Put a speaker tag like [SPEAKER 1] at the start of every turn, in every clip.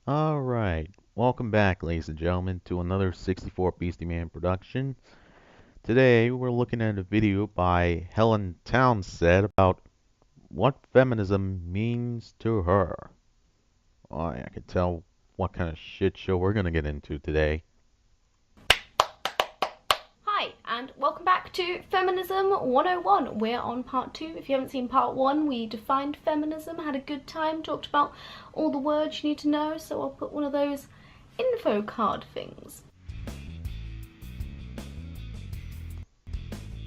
[SPEAKER 1] Alright, welcome back, ladies and gentlemen, to another 64 Beastie Man production. Today, we're looking at a video by Helen Townsend about what feminism means to her. I can tell what kind of shit show we're gonna get into today.
[SPEAKER 2] Hi, and welcome back to Feminism 101. We're on part 2. If you haven't seen part 1, we defined feminism, had a good time, talked about all the words you need to know, so I'll put one of those info card things.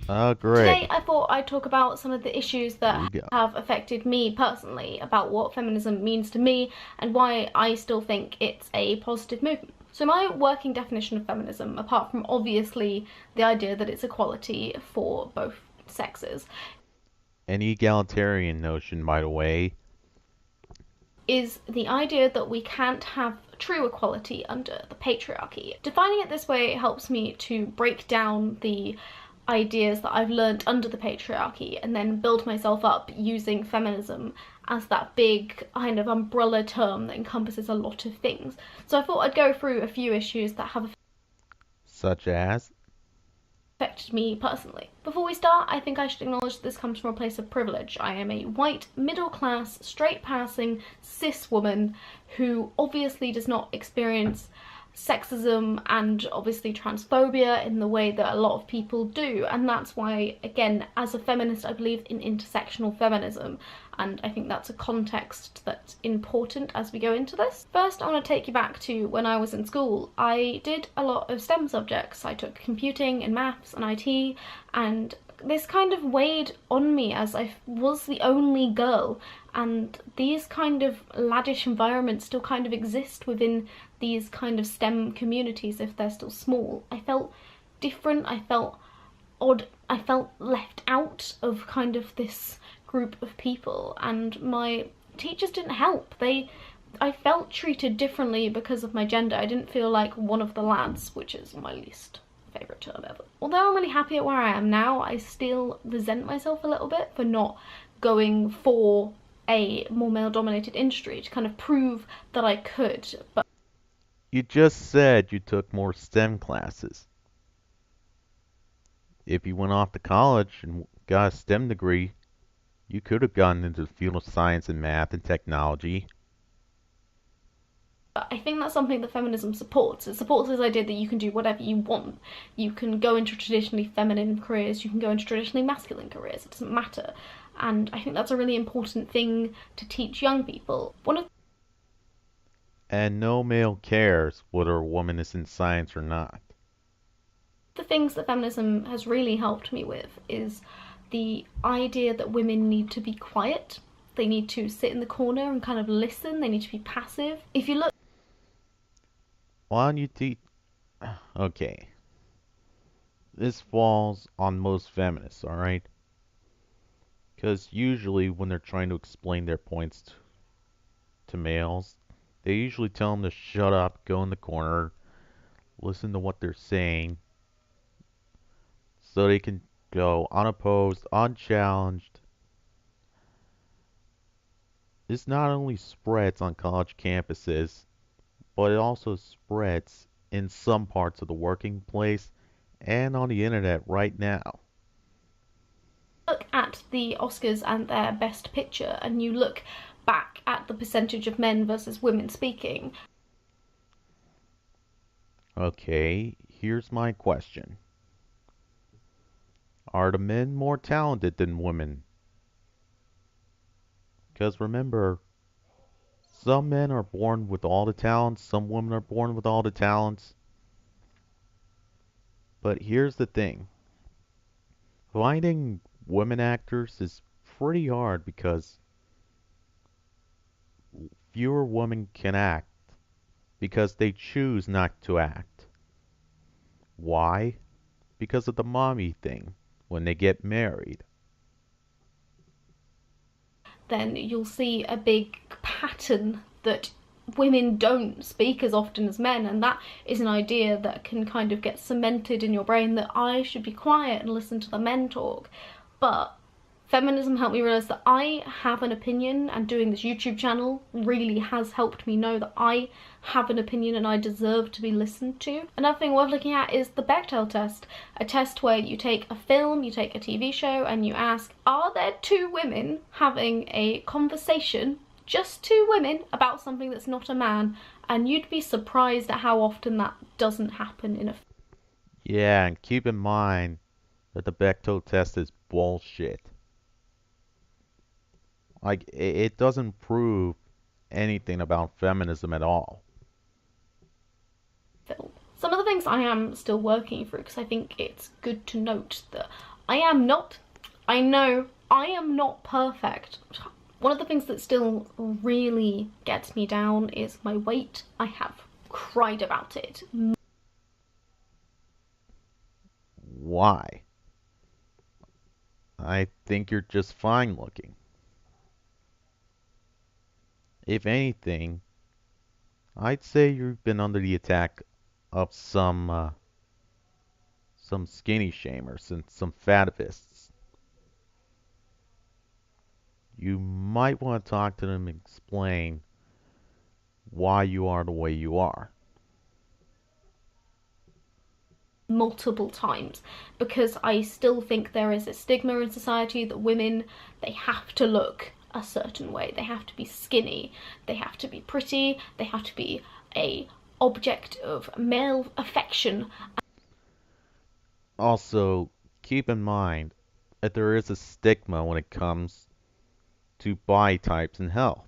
[SPEAKER 1] Great.
[SPEAKER 2] Today I thought I'd talk about some of the issues that have affected me personally, about what feminism means to me, and why I still think it's a positive movement. So my working definition of feminism, apart from obviously the idea that it's equality for both sexes,
[SPEAKER 1] An egalitarian notion, by the way,
[SPEAKER 2] is the idea that we can't have true equality under the patriarchy. Defining it this way helps me to break down the ideas that I've learnt under the patriarchy and then build myself up using feminism as that big kind of umbrella term that encompasses a lot of things. So I thought I'd go through a few issues that have
[SPEAKER 1] such as
[SPEAKER 2] affected me personally. Before we start, I think I should acknowledge that this comes from a place of privilege. I am a white, middle-class, straight-passing, cis woman who obviously does not experience sexism and obviously transphobia in the way that a lot of people do, and that's why, again, as a feminist, I believe in intersectional feminism, and I think that's a context that's important as we go into this. First, I want to take you back to when I was in school. I did a lot of STEM subjects. I took computing and maths and IT, and this kind of weighed on me as I was the only girl, and these kind of laddish environments still kind of exist within these kind of STEM communities if they're still small. I felt different, I felt odd, I felt left out of kind of this group of people, and my teachers didn't help. I felt treated differently because of my gender. I didn't feel like one of the lads, which is my least favourite term ever. Although I'm really happy at where I am now, I still resent myself a little bit for not going for a more male-dominated industry to kind of prove that I could. But
[SPEAKER 1] you just said you took more STEM classes. If you went off to college and got a STEM degree, you could have gotten into the field of science and math and technology.
[SPEAKER 2] I think that's something that feminism supports. It supports this idea that you can do whatever you want. You can go into traditionally feminine careers, you can go into traditionally masculine careers, it doesn't matter. And I think that's a really important thing to teach young people.
[SPEAKER 1] And no male cares whether a woman is in science or not.
[SPEAKER 2] The things that feminism has really helped me with is the idea that women need to be quiet. They need to sit in the corner and kind of listen. They need to be passive. If you look...
[SPEAKER 1] Why don't you teach... Okay. This falls on most feminists, alright? Because usually when they're trying to explain their points to males, they usually tell them to shut up, go in the corner, listen to what they're saying, so they can go unopposed, unchallenged. This not only spreads on college campuses, but it also spreads in some parts of the working place and on the internet right now.
[SPEAKER 2] Look at the Oscars and their Best Picture, and you look back at the percentage of men versus women speaking.
[SPEAKER 1] Okay, here's my question. Are the men more talented than women? Because remember, some men are born with all the talents, some women are born with all the talents. But here's the thing. Finding women actors is pretty hard because fewer women can act because they choose not to act. Why? Because of the mommy thing when they get married.
[SPEAKER 2] Then you'll see a big pattern that women don't speak as often as men, and that is an idea that can kind of get cemented in your brain that I should be quiet and listen to the men talk. But Feminism helped me realize that I have an opinion, and doing this YouTube channel really has helped me know that I have an opinion and I deserve to be listened to. Another thing worth looking at is the Bechdel test, a test where you take a film, you take a TV show, and you ask, are there two women having a conversation, just two women, about something that's not a man? And you'd be surprised at how often that doesn't happen in a...
[SPEAKER 1] Yeah, and keep in mind that the Bechdel test is bullshit. Like, it doesn't prove anything about feminism at all.
[SPEAKER 2] film. Some of the things I am still working through, because I think it's good to note that I know I am not perfect. One of the things that still really gets me down is my weight. I have cried about it.
[SPEAKER 1] Why? I think you're just fine looking. If anything, I'd say you've been under the attack of some skinny shamers and some fativists. You might want to talk to them and explain why you are the way you are.
[SPEAKER 2] Multiple times, because I still think there is a stigma in society that women, they have to look a certain way, they have to be skinny, they have to be pretty, they have to be a object of male affection.
[SPEAKER 1] Also, keep in mind that there is a stigma when it comes to body types and health.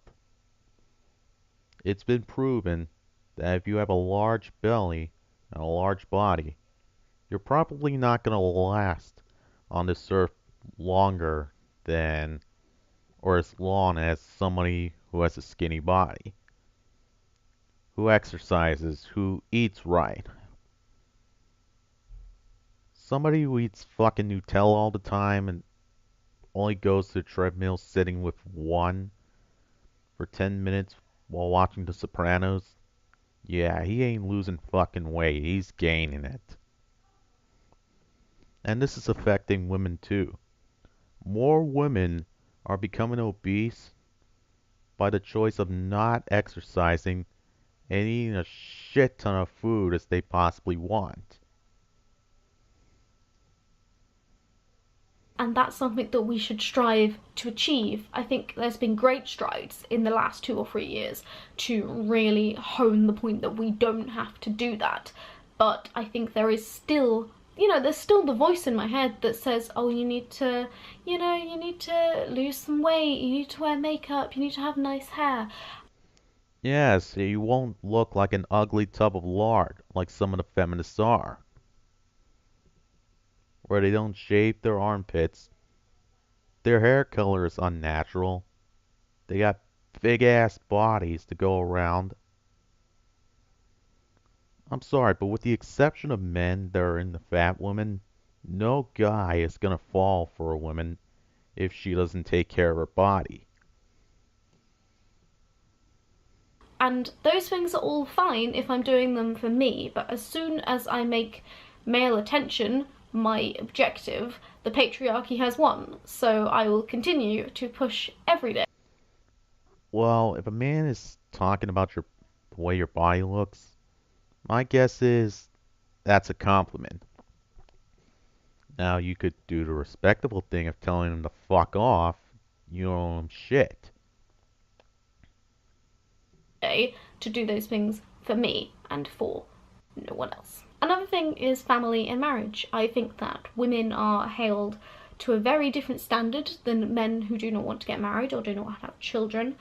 [SPEAKER 1] It's been proven that if you have a large belly and a large body, you're probably not going to last on this earth longer than or as long as somebody who has a skinny body, who exercises, who eats right. Somebody who eats fucking Nutella all the time and only goes to the treadmill sitting with one for 10 minutes while watching The Sopranos, yeah, he ain't losing fucking weight, he's gaining it. And this is affecting women too. More women are becoming obese by the choice of not exercising and eating a shit ton of food as they possibly want.
[SPEAKER 2] And that's something that we should strive to achieve. I think there's been great strides in the last 2 or 3 years to really hone the point that we don't have to do that. But I think there is still, there's still the voice in my head that says, oh, you need to lose some weight, you need to wear makeup, you need to have nice hair.
[SPEAKER 1] Yeah, so you won't look like an ugly tub of lard like some of the feminists are, where they don't shave their armpits, their hair color is unnatural, they got big ass bodies to go around. I'm sorry, but with the exception of men that are into fat women, no guy is gonna fall for a woman if she doesn't take care of her body.
[SPEAKER 2] And those things are all fine if I'm doing them for me, but as soon as I make male attention my objective, the patriarchy has won. So I will continue to push every day.
[SPEAKER 1] Well, if a man is talking about the way your body looks, my guess is that's a compliment. Now, you could do the respectable thing of telling him to fuck off. You owe him shit.
[SPEAKER 2] To do those things for me and for no one else. Another thing is family and marriage. I think that women are held to a very different standard than men who do not want to get married or do not want to have children.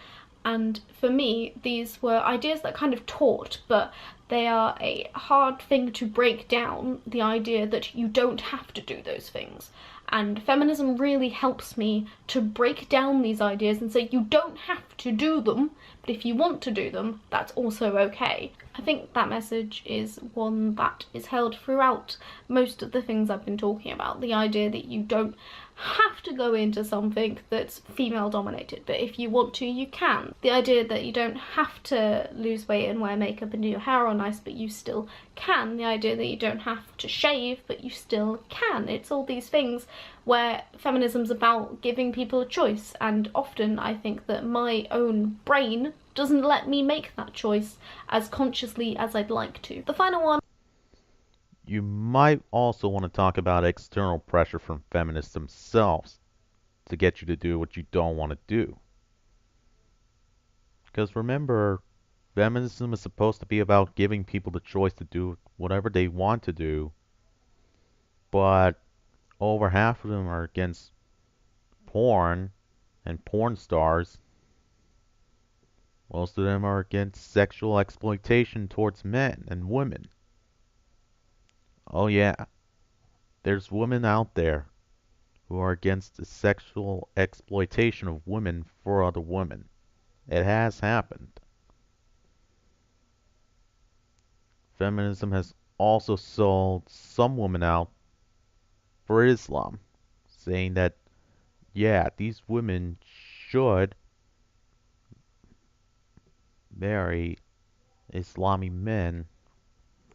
[SPEAKER 2] And for me, these were ideas that kind of taught, but they are a hard thing to break down, the idea that you don't have to do those things. And feminism really helps me to break down these ideas and say you don't have to do them, but if you want to do them, that's also okay. I think that message is one that is held throughout most of the things I've been talking about. The idea that you don't have to go into something that's female dominated, but if you want to, you can. The idea that you don't have to lose weight and wear makeup and do your hair all nice, but you still can. The idea that you don't have to shave, but you still can. It's all these things where feminism's about giving people a choice, and often I think that my own brain doesn't let me make that choice as consciously as I'd like to. The final one.
[SPEAKER 1] You might also want to talk about external pressure from feminists themselves to get you to do what you don't want to do. Because remember, feminism is supposed to be about giving people the choice to do whatever they want to do, but over half of them are against porn and porn stars. Most of them are against sexual exploitation towards men and women. Oh, yeah, there's women out there who are against the sexual exploitation of women for other women. It has happened. Feminism has also sold some women out for Islam, saying that, yeah, these women should marry Islamic men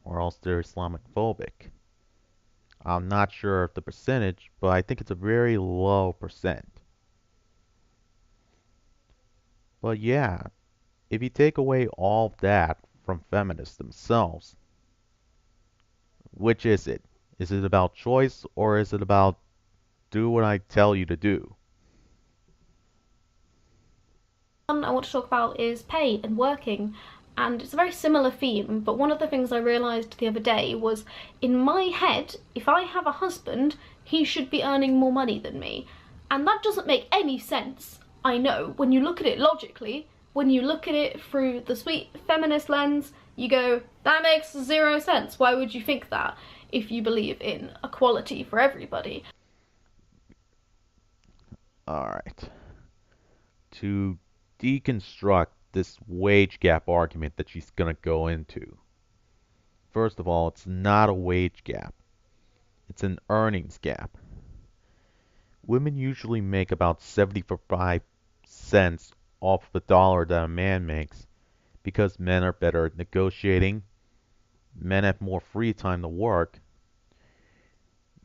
[SPEAKER 1] or else they're Islamic phobic. I'm not sure of the percentage, but I think it's a very low percent. But yeah, if you take away all of that from feminists themselves, which is it? Is it about choice or is it about do what I tell you to do?
[SPEAKER 2] One I want to talk about is pay and working, and it's a very similar theme, but one of the things I realised the other day was, in my head, if I have a husband, he should be earning more money than me, and that doesn't make any sense. I know, when you look at it logically, when you look at it through the sweet feminist lens, you go, that makes zero sense. Why would you think that if you believe in equality for everybody?
[SPEAKER 1] Alright. To deconstruct this wage gap argument that she's going to go into. First of all, it's not a wage gap. It's an earnings gap. Women usually make about 75 cents off the dollar that a man makes because men are better at negotiating, men have more free time to work.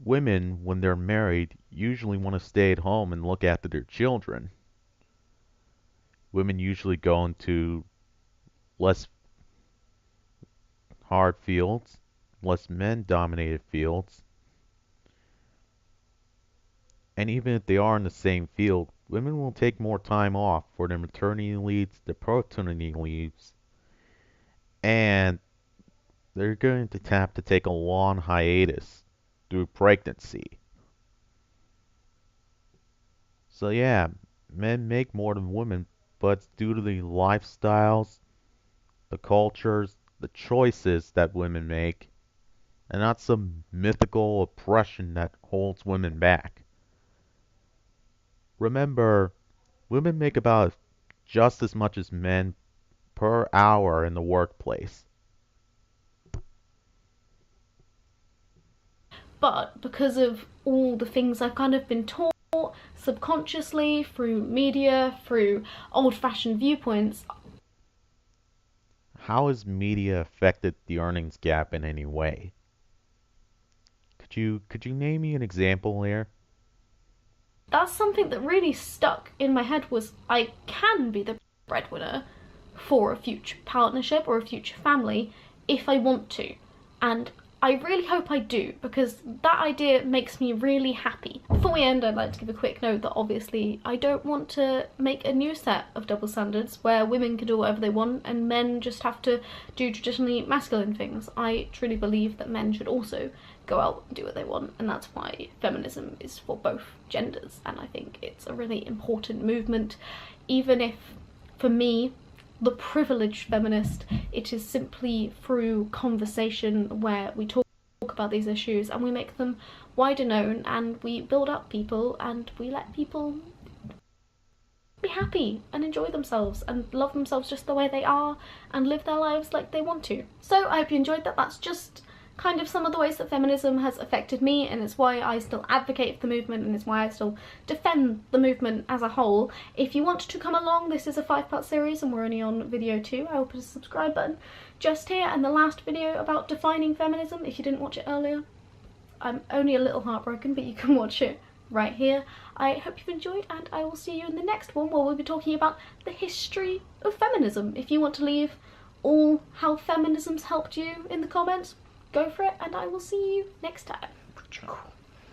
[SPEAKER 1] Women, when they're married, usually want to stay at home and look after their children. Women usually go into less hard fields, less men-dominated fields. And even if they are in the same field, women will take more time off for their maternity leaves, their paternity leaves, and they're going to have to take a long hiatus through pregnancy. So yeah, men make more than women, but it's due to the lifestyles, the cultures, the choices that women make, and not some mythical oppression that holds women back. Remember, women make about just as much as men per hour in the workplace.
[SPEAKER 2] But because of all the things I've kind of been taught subconsciously through media, through old-fashioned viewpoints.
[SPEAKER 1] How has media affected the earnings gap in any way? Could you name me an example here?
[SPEAKER 2] That's something that really stuck in my head, was I can be the breadwinner for a future partnership or a future family if I want to. And I really hope I do, because that idea makes me really happy. Before we end, I'd like to give a quick note that obviously I don't want to make a new set of double standards where women can do whatever they want and men just have to do traditionally masculine things. I truly believe that men should also go out and do what they want, and that's why feminism is for both genders, and I think it's a really important movement, even if, for me, the privileged feminist, it is simply through conversation where we talk about these issues and we make them wider known and we build up people and we let people be happy and enjoy themselves and love themselves just the way they are and live their lives like they want to. So I hope you enjoyed that. That's just kind of some of the ways that feminism has affected me, and it's why I still advocate for the movement, and it's why I still defend the movement as a whole. If you want to come along, this is a 5-part series and we're only on video 2. I will put a subscribe button just here, and the last video about defining feminism, if you didn't watch it earlier, I'm only a little heartbroken, but you can watch it right here. I hope you've enjoyed, and I will see you in the next one where we'll be talking about the history of feminism. If you want to leave all how feminism's helped you in the comments, go for it, and I will see you next time.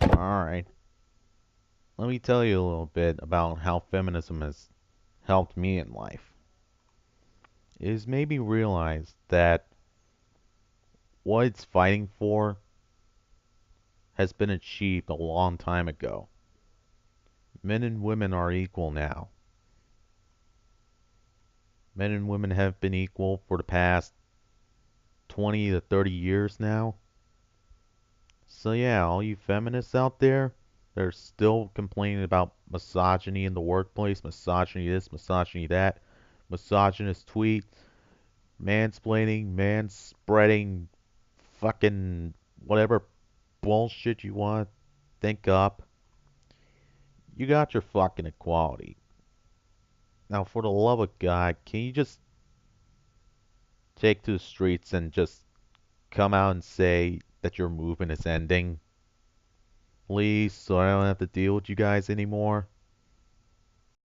[SPEAKER 1] Alright. Let me tell you a little bit about how feminism has helped me in life. It has made me realize that what it's fighting for has been achieved a long time ago. Men and women are equal now. Men and women have been equal for the past 20 to 30 years now. So yeah, all you feminists out there, they're still complaining about misogyny in the workplace, misogyny this, misogyny that, misogynist tweet, mansplaining, manspreading, fucking whatever bullshit you want to think up. You got your fucking equality. Now, for the love of God, can you just take to the streets and just come out and say that your movement is ending? Please, so I don't have to deal with you guys anymore.